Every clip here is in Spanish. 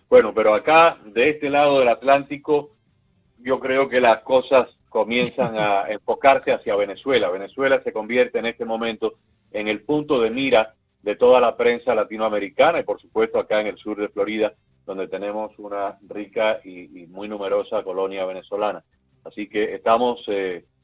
Bueno, pero acá, de este lado del Atlántico, yo creo que las cosas comienzan a enfocarse hacia Venezuela. Venezuela se convierte en este momento en el punto de mira de toda la prensa latinoamericana y por supuesto acá en el sur de Florida, donde tenemos una rica y muy numerosa colonia venezolana. Así que estamos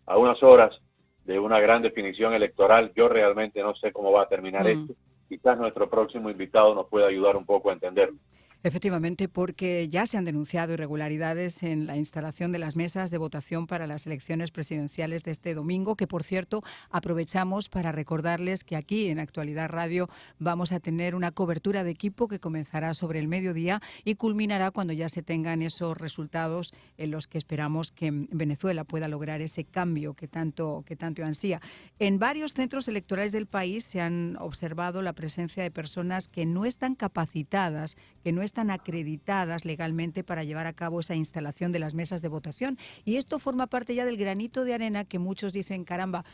a unas horas de una gran definición electoral. Yo realmente no sé cómo va a terminar esto. Quizás nuestro próximo invitado nos pueda ayudar un poco a entenderlo. Efectivamente, porque ya se han denunciado irregularidades en la instalación de las mesas de votación para las elecciones presidenciales de este domingo, que por cierto aprovechamos para recordarles que aquí en Actualidad Radio vamos a tener una cobertura de equipo que comenzará sobre el mediodía y culminará cuando ya se tengan esos resultados en los que esperamos que Venezuela pueda lograr ese cambio que tanto ansía. En varios centros electorales del país se han observado la presencia de personas que no están capacitadas, que no están acreditadas legalmente para llevar a cabo esa instalación de las mesas de votación. Y esto forma parte ya del granito de arena que muchos dicen, caramba,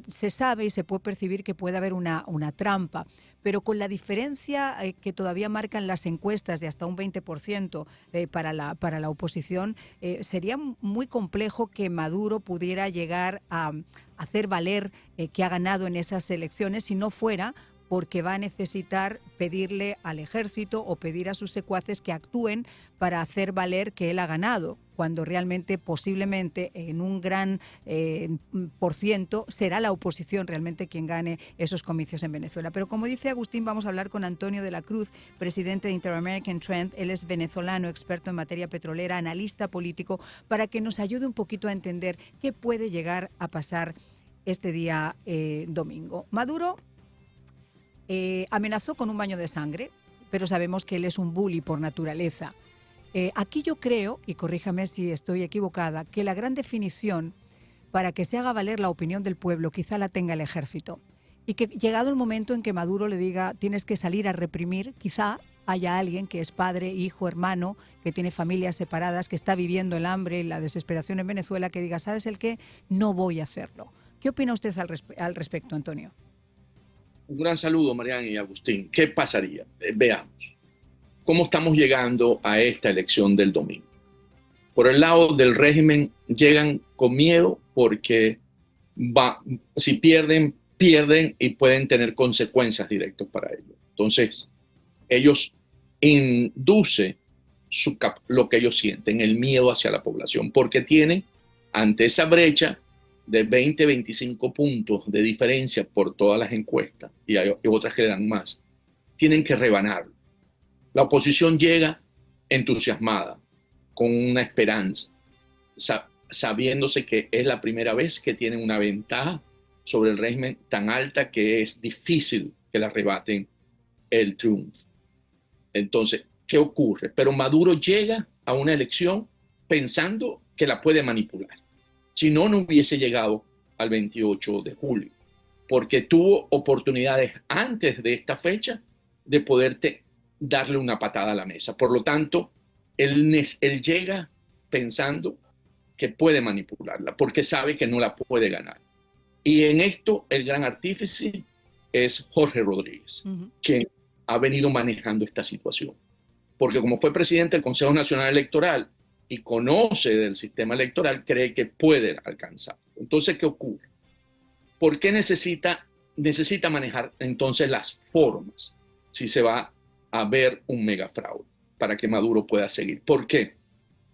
se sabe y se puede percibir que puede haber una trampa, pero con la diferencia que todavía marcan las encuestas de hasta un 20% para la oposición, sería muy complejo que Maduro pudiera llegar a hacer valer que ha ganado en esas elecciones si no fuera porque va a necesitar pedirle al ejército o pedir a sus secuaces que actúen para hacer valer que él ha ganado, cuando realmente posiblemente en un gran por ciento será la oposición realmente quien gane esos comicios en Venezuela. Pero como dice Agustín, vamos a hablar con Antonio de la Cruz, presidente de Inter-American Trend. Él es venezolano, experto en materia petrolera, analista político, para que nos ayude un poquito a entender qué puede llegar a pasar este día domingo. Maduro amenazó con un baño de sangre, pero sabemos que él es un bully por naturaleza. Aquí yo creo, y corríjame si estoy equivocada, que la gran definición para que se haga valer la opinión del pueblo quizá la tenga el ejército. Y que llegado el momento en que Maduro le diga tienes que salir a reprimir, quizá haya alguien que es padre, hijo, hermano, que tiene familias separadas, que está viviendo el hambre y la desesperación en Venezuela, que diga, ¿sabes el qué? No voy a hacerlo. ¿Qué opina usted al respecto, Antonio? Un gran saludo, Mariana y Agustín. ¿Qué pasaría? Veamos. ¿Cómo estamos llegando a esta elección del domingo? Por el lado del régimen llegan con miedo porque si pierden y pueden tener consecuencias directas para ellos. Entonces, ellos inducen lo que ellos sienten, el miedo hacia la población, porque tienen ante esa brecha de 20, 25 puntos de diferencia por todas las encuestas, y hay otras que le dan más, tienen que rebanarlo. La oposición llega entusiasmada, con una esperanza, sabiéndose que es la primera vez que tienen una ventaja sobre el régimen tan alta que es difícil que le arrebaten el triunfo. Entonces, ¿qué ocurre? Pero Maduro llega a una elección pensando que la puede manipular. Si no, no hubiese llegado al 28 de julio, porque tuvo oportunidades antes de esta fecha de poderte darle una patada a la mesa. Por lo tanto, él llega pensando que puede manipularla, porque sabe que no la puede ganar. Y en esto, el gran artífice es Jorge Rodríguez, que ha venido manejando esta situación. Porque como fue presidente del Consejo Nacional Electoral y conoce del sistema electoral, cree que puede alcanzar. Entonces, ¿qué ocurre? ¿Por qué necesita manejar entonces las formas si se va a ver un megafraude para que Maduro pueda seguir? ¿Por qué?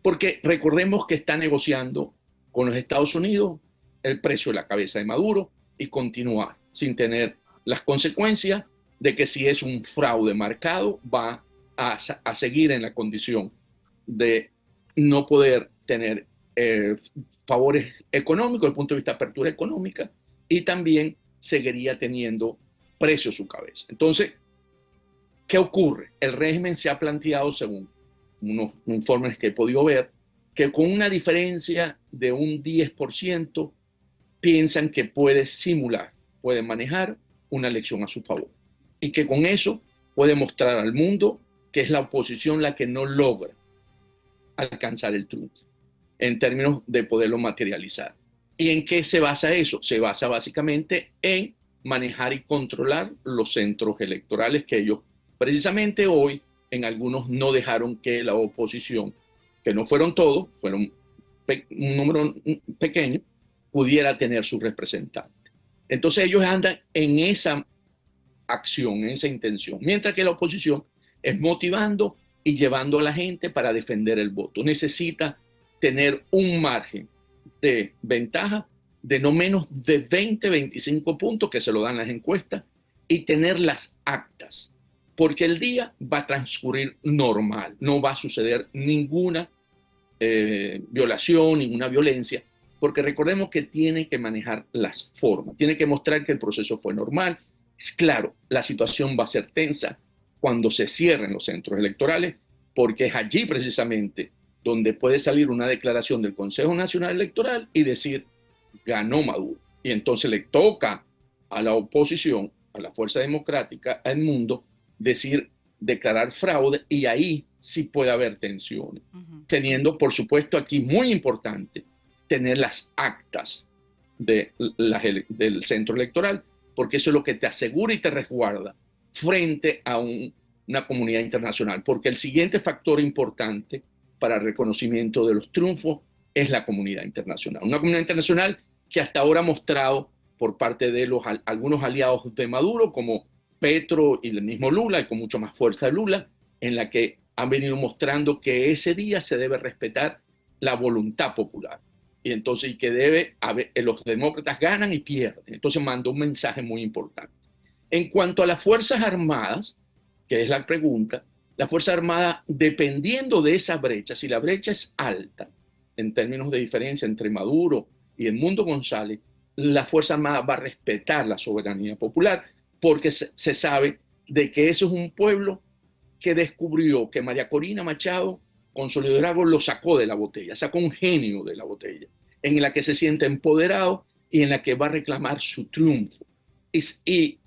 Porque recordemos que está negociando con los Estados Unidos el precio de la cabeza de Maduro y continuar sin tener las consecuencias de que si es un fraude marcado va a seguir en la condición de no poder tener favores económicos desde el punto de vista de apertura económica, y también seguiría teniendo precio su cabeza. Entonces, ¿qué ocurre? El régimen se ha planteado, según unos informes que he podido ver, que con una diferencia de un 10% piensan que puede simular, puede manejar una elección a su favor, y que con eso puede mostrar al mundo que es la oposición la que no logra alcanzar el triunfo en términos de poderlo materializar. ¿Y en qué se basa eso? Se basa básicamente en manejar y controlar los centros electorales que ellos precisamente hoy en algunos no dejaron que la oposición, que no fueron todos, fueron un número pequeño, pudiera tener su representante. Entonces ellos andan en esa acción, en esa intención, mientras que la oposición es motivando y llevando a la gente para defender el voto. Necesita tener un margen de ventaja de no menos de 20, 25 puntos, que se lo dan las encuestas, y tener las actas, porque el día va a transcurrir normal, no va a suceder ninguna violación, ninguna violencia, porque recordemos que tiene que manejar las formas, tiene que mostrar que el proceso fue normal. Es claro, la situación va a ser tensa cuando se cierren los centros electorales, porque es allí precisamente donde puede salir una declaración del Consejo Nacional Electoral y decir, ganó Maduro. Y entonces le toca a la oposición, a la Fuerza Democrática, al mundo, declarar fraude, y ahí sí puede haber tensiones. Teniendo, por supuesto, aquí muy importante, tener las actas del centro electoral, porque eso es lo que te asegura y te resguarda frente a una comunidad internacional. Porque el siguiente factor importante para el reconocimiento de los triunfos es la comunidad internacional. Una comunidad internacional que hasta ahora ha mostrado por parte de algunos aliados de Maduro, como Petro y el mismo Lula, y con mucho más fuerza Lula, en la que han venido mostrando que ese día se debe respetar la voluntad popular. Y entonces, los demócratas ganan y pierden. Entonces mandó un mensaje muy importante. En cuanto a las Fuerzas Armadas, que es la pregunta, las Fuerzas Armadas, dependiendo de esa brecha, si la brecha es alta en términos de diferencia entre Maduro y el Mundo González, la Fuerza Armada va a respetar la soberanía popular, porque se sabe de que eso es un pueblo que descubrió que María Corina Machado con su liderazgo lo sacó de la botella, sacó un genio de la botella, en la que se siente empoderado y en la que va a reclamar su triunfo. Y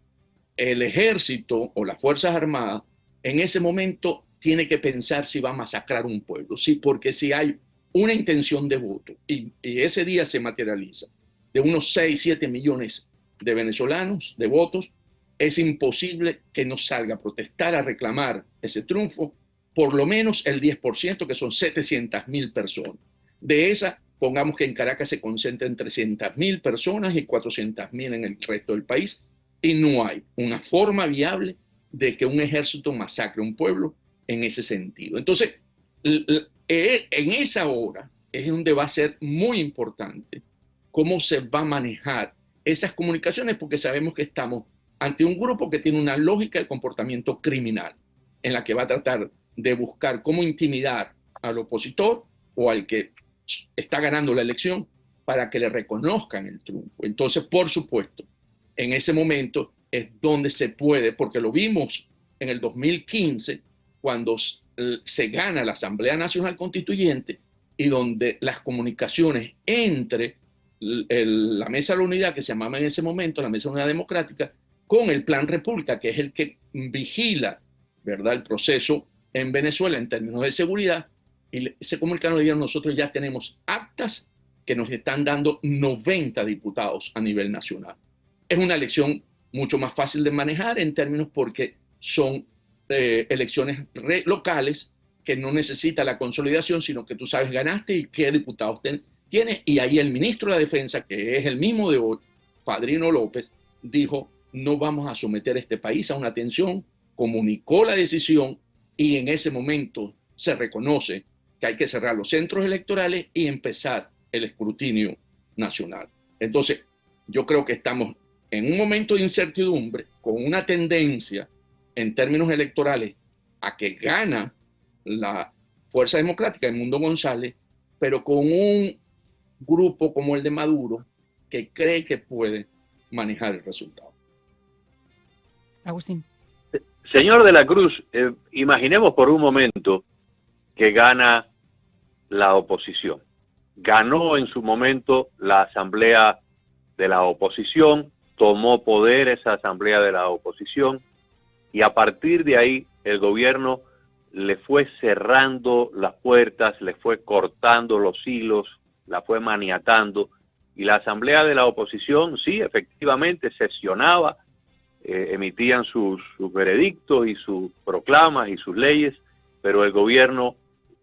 el ejército o las Fuerzas Armadas en ese momento tiene que pensar si va a masacrar un pueblo, sí, porque si hay una intención de voto y ese día se materializa de unos 6, 7 millones de venezolanos, de votos, es imposible que no salga a protestar, a reclamar ese triunfo, por lo menos el 10%, que son 700.000 personas. De esa, pongamos que en Caracas se concentren 300.000 personas y 400.000 en el resto del país, y no hay una forma viable de que un ejército masacre un pueblo en ese sentido. Entonces, en esa hora es donde va a ser muy importante cómo se va a manejar esas comunicaciones, porque sabemos que estamos ante un grupo que tiene una lógica de comportamiento criminal, en la que va a tratar de buscar cómo intimidar al opositor o al que está ganando la elección para que le reconozcan el triunfo. Entonces, por supuesto, en ese momento es donde se puede, porque lo vimos en el 2015, cuando se gana la Asamblea Nacional Constituyente y donde las comunicaciones entre la Mesa de la Unidad, que se llamaba en ese momento la Mesa de la Unidad Democrática, con el Plan República, que es el que vigila, ¿verdad?, el proceso en Venezuela en términos de seguridad, y se comunicaron y dijeron, nosotros ya tenemos actas que nos están dando 90 diputados a nivel nacional. Es una elección mucho más fácil de manejar en términos porque son elecciones locales que no necesita la consolidación, sino que tú sabes ganaste y qué diputados tienes. Y ahí el ministro de la Defensa, que es el mismo de hoy, Padrino López, dijo, no vamos a someter a este país a una tensión, comunicó la decisión y en ese momento se reconoce que hay que cerrar los centros electorales y empezar el escrutinio nacional. Entonces, yo creo que estamos en un momento de incertidumbre, con una tendencia en términos electorales a que gana la Fuerza Democrática, el Mundo González, pero con un grupo como el de Maduro que cree que puede manejar el resultado. Agustín. Señor de la Cruz, imaginemos por un momento que gana la oposición. Ganó en su momento la asamblea de la oposición, tomó poder esa asamblea de la oposición y a partir de ahí el gobierno le fue cerrando las puertas, le fue cortando los hilos, la fue maniatando y la asamblea de la oposición sí, efectivamente sesionaba, emitían sus veredictos y sus proclamas y sus leyes, pero el gobierno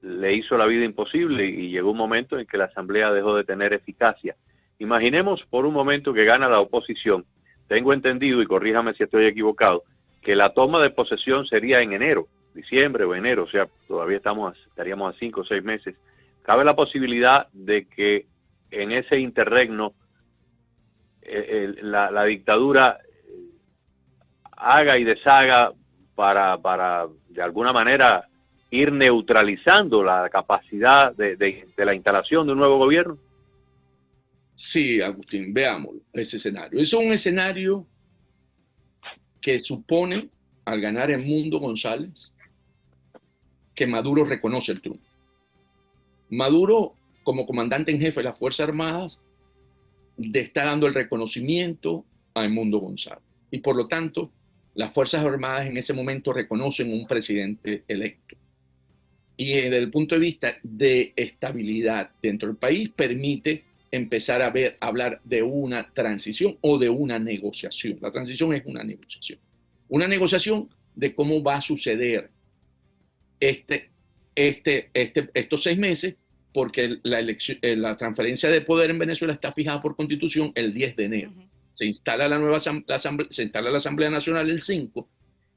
le hizo la vida imposible y llegó un momento en que la Asamblea dejó de tener eficacia. Imaginemos por un momento que gana la oposición. Tengo entendido, y corríjame si estoy equivocado, que la toma de posesión sería en enero, diciembre o enero, o sea, todavía estaríamos a 5 o 6 meses. Cabe la posibilidad de que en ese interregno la dictadura haga y deshaga para de alguna manera ir neutralizando la capacidad de la instalación de un nuevo gobierno. Sí, Agustín, veámoslo, ese escenario. Es un escenario que supone, al ganar el Mundo González, que Maduro reconoce el triunfo. Maduro, como comandante en jefe de las Fuerzas Armadas, le está dando el reconocimiento a Edmundo González. Y por lo tanto, las Fuerzas Armadas en ese momento reconocen un presidente electo. Y desde el punto de vista de estabilidad dentro del país, permite empezar a hablar de una transición o de una negociación. La transición es una negociación. Una negociación de cómo va a suceder estos 6 meses, porque la transferencia de poder en Venezuela está fijada por constitución el 10 de enero. Se instala la Asamblea Nacional el 5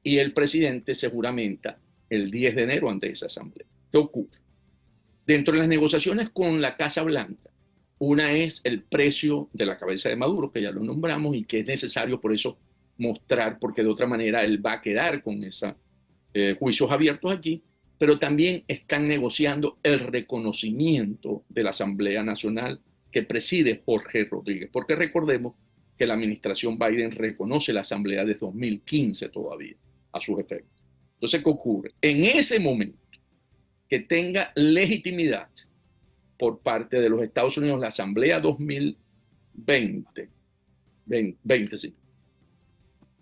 y el presidente se juramenta el 10 de enero ante esa asamblea. ¿Qué ocurre? Dentro de las negociaciones con la Casa Blanca, una es el precio de la cabeza de Maduro, que ya lo nombramos, y que es necesario por eso mostrar, porque de otra manera él va a quedar con esos juicios abiertos aquí, pero también están negociando el reconocimiento de la Asamblea Nacional que preside Jorge Rodríguez, porque recordemos que la administración Biden reconoce la Asamblea de 2015 todavía a sus efectos. Entonces, ¿qué ocurre? En ese momento que tenga legitimidad por parte de los Estados Unidos la Asamblea 2020, sí.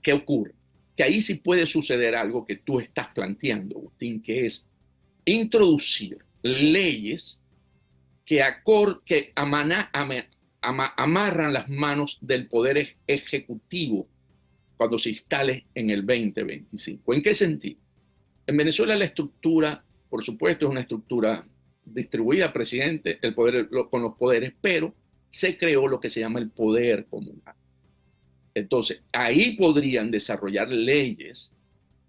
¿Qué ocurre? Que ahí sí puede suceder algo que tú estás planteando, Agustín, que es introducir leyes que amarran las manos del poder ejecutivo cuando se instale en el 2025. ¿En qué sentido? En Venezuela la estructura, por supuesto, es una estructura distribuida, presidente, el poder con los poderes, pero se creó lo que se llama el poder comunal. Entonces, ahí podrían desarrollar leyes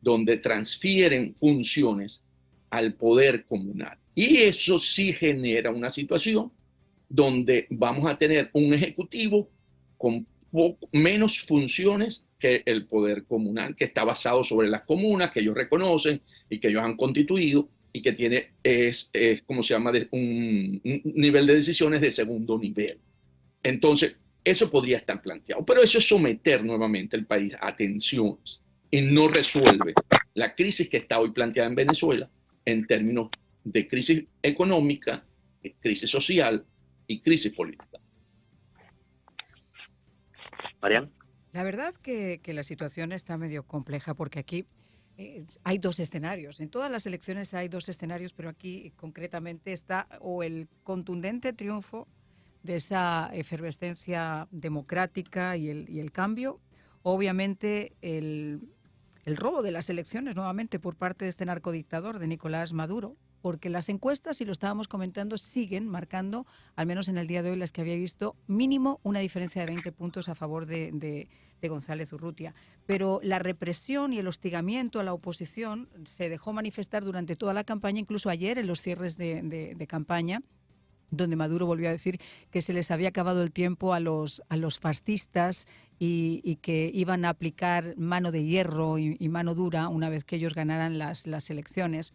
donde transfieren funciones al poder comunal. Y eso sí genera una situación donde vamos a tener un ejecutivo con menos funciones que el poder comunal, que está basado sobre las comunas que ellos reconocen y que ellos han constituido y que tiene, ¿cómo se llama?, un nivel de decisiones de segundo nivel. Entonces, eso podría estar planteado, pero eso es someter nuevamente al país a tensiones y no resuelve la crisis que está hoy planteada en Venezuela en términos de crisis económica, crisis social y crisis política. Marian. La verdad que la situación está medio compleja porque aquí hay 2 escenarios. En todas las elecciones hay 2 escenarios, pero aquí concretamente está o el contundente triunfo de esa efervescencia democrática y el cambio, obviamente el robo de las elecciones nuevamente por parte de este narcodictador de Nicolás Maduro, porque las encuestas, y lo estábamos comentando, siguen marcando, al menos en el día de hoy las que había visto, mínimo una diferencia de 20 puntos a favor de González Urrutia. Pero la represión y el hostigamiento a la oposición se dejó manifestar durante toda la campaña, incluso ayer en los cierres de campaña, donde Maduro volvió a decir que se les había acabado el tiempo a los fascistas y que iban a aplicar mano de hierro y mano dura una vez que ellos ganaran las elecciones.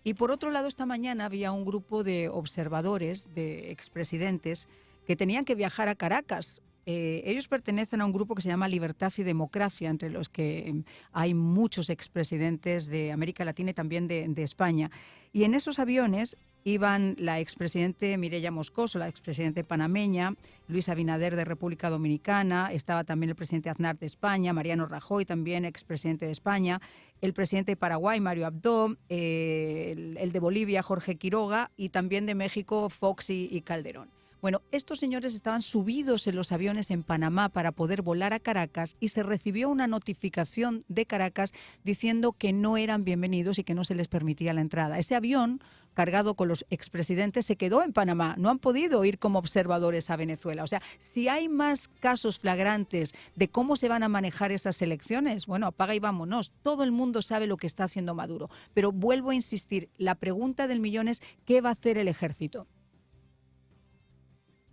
Y por otro lado, esta mañana había un grupo de observadores, de expresidentes, que tenían que viajar a Caracas. Ellos pertenecen a un grupo que se llama Libertad y Democracia, entre los que hay muchos expresidentes de América Latina y también de España. Y en esos aviones iban la expresidente Mireya Moscoso, la expresidente panameña, Luis Abinader de República Dominicana, estaba también el presidente Aznar de España, Mariano Rajoy, también expresidente de España, el presidente de Paraguay, Mario Abdo, el de Bolivia, Jorge Quiroga, y también de México, Fox y Calderón. Bueno, estos señores estaban subidos en los aviones en Panamá para poder volar a Caracas y se recibió una notificación de Caracas diciendo que no eran bienvenidos y que no se les permitía la entrada. Ese avión cargado con los expresidentes se quedó en Panamá, no han podido ir como observadores a Venezuela. O sea, si hay más casos flagrantes de cómo se van a manejar esas elecciones, bueno, apaga y vámonos. Todo el mundo sabe lo que está haciendo Maduro. Pero vuelvo a insistir, la pregunta del millón es, ¿qué va a hacer el ejército?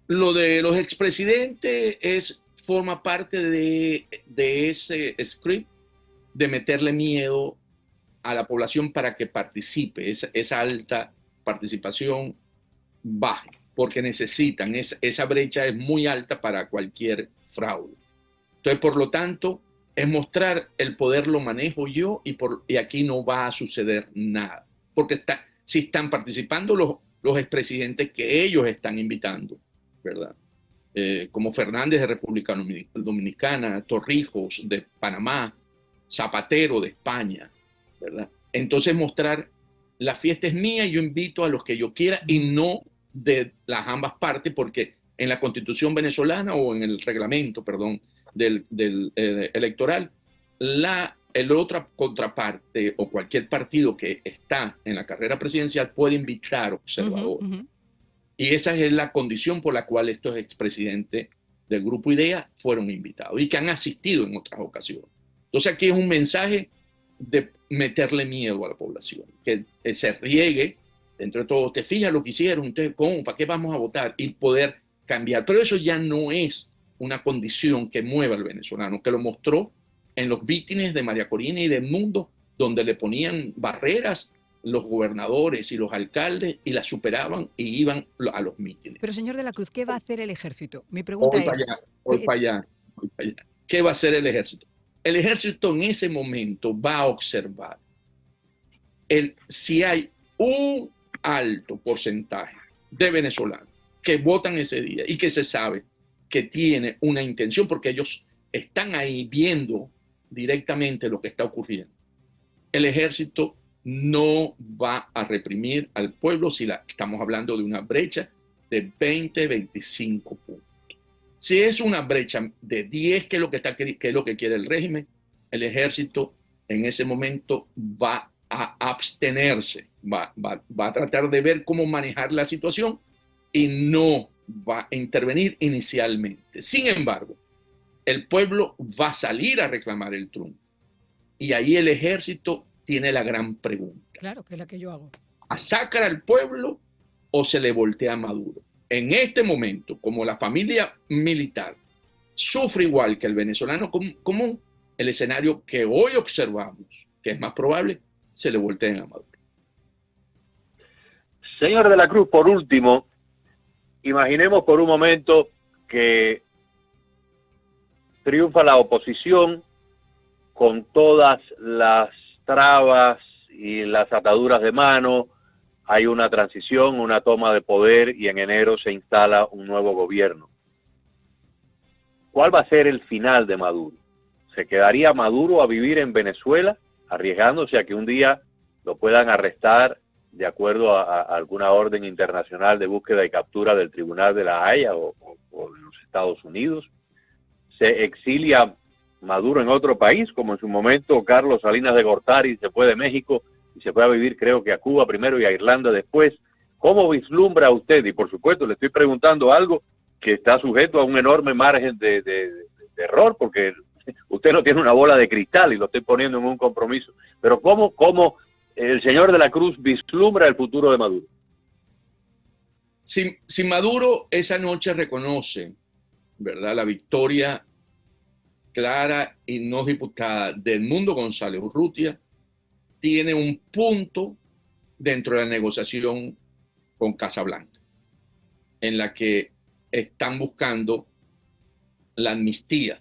Lo de los expresidentes forma parte de ese script de meterle miedo a la población para que participe, esa alta participación baje, porque necesitan, esa brecha es muy alta para cualquier fraude. Entonces, por lo tanto, es mostrar el poder lo manejo yo y aquí no va a suceder nada, porque si están participando los expresidentes que ellos están invitando, ¿verdad? Como Fernández de República Dominicana, Torrijos de Panamá, Zapatero de España, ¿verdad? Entonces mostrar la fiesta es mía y yo invito a los que yo quiera y no de las ambas partes, porque en la Constitución venezolana o en el reglamento, perdón, del electoral, el otra contraparte o cualquier partido que está en la carrera presidencial puede invitar observadores. Y esa es la condición por la cual estos expresidentes del Grupo IDEA fueron invitados y que han asistido en otras ocasiones. Entonces aquí es un mensaje de meterle miedo a la población, que se riegue dentro de todo. Te fijas lo que hicieron, entonces, ¿cómo? ¿Para qué vamos a votar? Y poder cambiar. Pero eso ya no es una condición que mueva al venezolano, que lo mostró en los mítines de María Corina y del mundo, donde le ponían barreras los gobernadores y los alcaldes y las superaban y iban a los mítines. Pero, señor de la Cruz, ¿qué va a hacer el ejército? Mi pregunta es... Voy para allá. ¿Qué va a hacer el ejército? El ejército en ese momento va a observar si hay un alto porcentaje de venezolanos que votan ese día y que se sabe que tiene una intención, porque ellos están ahí viendo directamente lo que está ocurriendo. El ejército no va a reprimir al pueblo si estamos hablando de una brecha de 20, 25 puntos. Si es una brecha de 10, que es lo que quiere el régimen, el ejército en ese momento va a abstenerse, va a tratar de ver cómo manejar la situación y no va a intervenir inicialmente. Sin embargo, el pueblo va a salir a reclamar el triunfo. Y ahí el ejército tiene la gran pregunta. Claro, que es la que yo hago. ¿Masacra al pueblo o se le voltea a Maduro? En este momento, como la familia militar sufre igual que el venezolano común, el escenario que hoy observamos, que es más probable, se le volteen a Maduro. Señor de la Cruz, por último, imaginemos por un momento que triunfa la oposición con todas las trabas y las ataduras de mano, hay una transición, una toma de poder y en enero se instala un nuevo gobierno. ¿Cuál va a ser el final de Maduro? ¿Se quedaría Maduro a vivir en Venezuela, arriesgándose a que un día lo puedan arrestar de acuerdo a alguna orden internacional de búsqueda y captura del Tribunal de la Haya o de los Estados Unidos? ¿Se exilia Maduro en otro país, como en su momento Carlos Salinas de Gortari se fue de México y se fue a vivir, creo que a Cuba primero y a Irlanda después? ¿Cómo vislumbra usted? Y por supuesto le estoy preguntando algo que está sujeto a un enorme margen de error, porque usted no tiene una bola de cristal y lo estoy poniendo en un compromiso. Pero ¿cómo el señor de la Cruz vislumbra el futuro de Maduro? Si Maduro esa noche reconoce, ¿verdad?, la victoria clara y no disputada del Mundo González Urrutia, tiene un punto dentro de la negociación con Casablanca, en la que están buscando la amnistía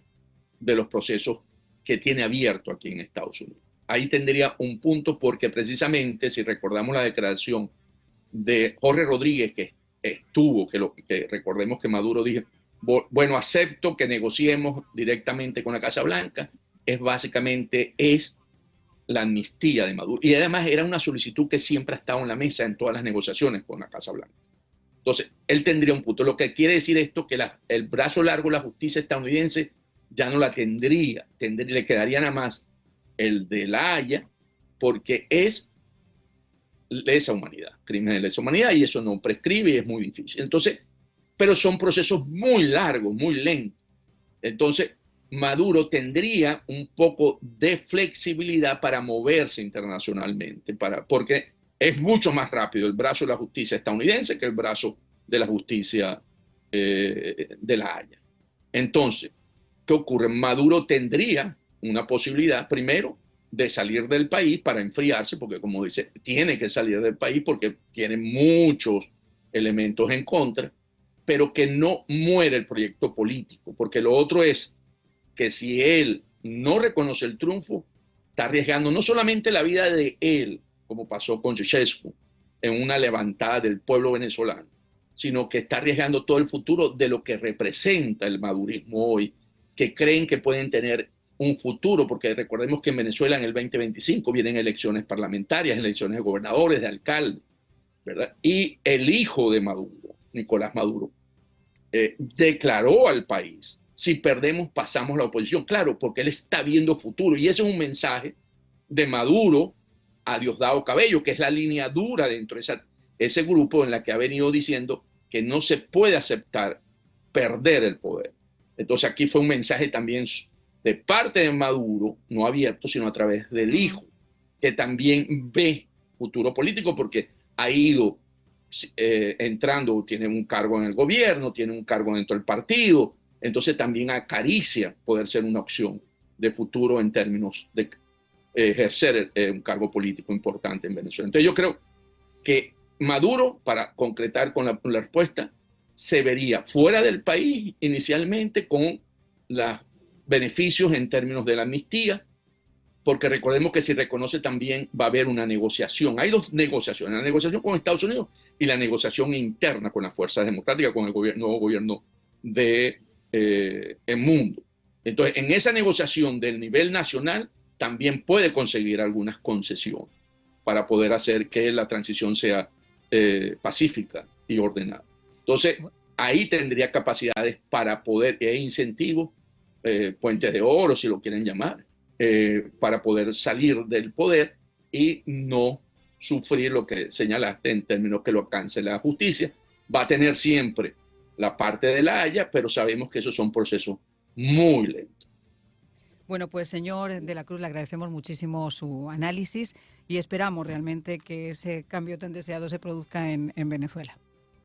de los procesos que tiene abierto aquí en Estados Unidos. Ahí tendría un punto, porque precisamente si recordamos la declaración de Jorge Rodríguez que estuvo, que recordemos que Maduro dijo, bueno, acepto que negociemos directamente con la Casa Blanca, básicamente la amnistía de Maduro. Y además era una solicitud que siempre ha estado en la mesa en todas las negociaciones con la Casa Blanca. Entonces, él tendría un punto. Lo que quiere decir esto que el brazo largo de la justicia estadounidense ya no la tendría, le quedaría nada más el de La Haya, porque es lesa humanidad, crimen de lesa humanidad, y eso no prescribe y es muy difícil. Entonces, pero son procesos muy largos, muy lentos. Entonces, Maduro tendría un poco de flexibilidad para moverse internacionalmente, porque es mucho más rápido el brazo de la justicia estadounidense que el brazo de la justicia de La Haya. Entonces, ¿qué ocurre? Maduro tendría una posibilidad, primero, de salir del país para enfriarse, porque como dice, tiene que salir del país porque tiene muchos elementos en contra, pero que no muere el proyecto político, porque lo otro es que si él no reconoce el triunfo, está arriesgando no solamente la vida de él, como pasó con Ceausescu, en una levantada del pueblo venezolano, sino que está arriesgando todo el futuro de lo que representa el madurismo hoy, que creen que pueden tener un futuro, porque recordemos que en Venezuela en el 2025 vienen elecciones parlamentarias, elecciones de gobernadores, de alcaldes, ¿verdad? Y el hijo de Maduro, Nicolás Maduro, declaró al país: si perdemos, pasamos la oposición. Claro, porque él está viendo futuro. Y ese es un mensaje de Maduro a Diosdado Cabello, que es la línea dura dentro de ese grupo en la que ha venido diciendo que no se puede aceptar perder el poder. Entonces aquí fue un mensaje también de parte de Maduro, no abierto, sino a través del hijo, que también ve futuro político porque ha ido entrando, tiene un cargo en el gobierno, tiene un cargo dentro del partido, entonces también acaricia poder ser una opción de futuro en términos de ejercer un cargo político importante en Venezuela. Entonces yo creo que Maduro, para concretar con la respuesta, se vería fuera del país inicialmente con los beneficios en términos de la amnistía, porque recordemos que si reconoce también va a haber una negociación. Hay dos negociaciones, la negociación con Estados Unidos y la negociación interna con las fuerzas democráticas, con el nuevo gobierno del mundo. Entonces, en esa negociación del nivel nacional también puede conseguir algunas concesiones para poder hacer que la transición sea pacífica y ordenada. Entonces, ahí tendría capacidades para poder, incentivos, puentes de oro, si lo quieren llamar, para poder salir del poder y no sufrir lo que señalaste en términos que lo alcance la justicia. Va a tener siempre la parte de La Haya, pero sabemos que esos son procesos muy lentos. Bueno, pues señor de la Cruz, le agradecemos muchísimo su análisis y esperamos realmente que ese cambio tan deseado se produzca en Venezuela.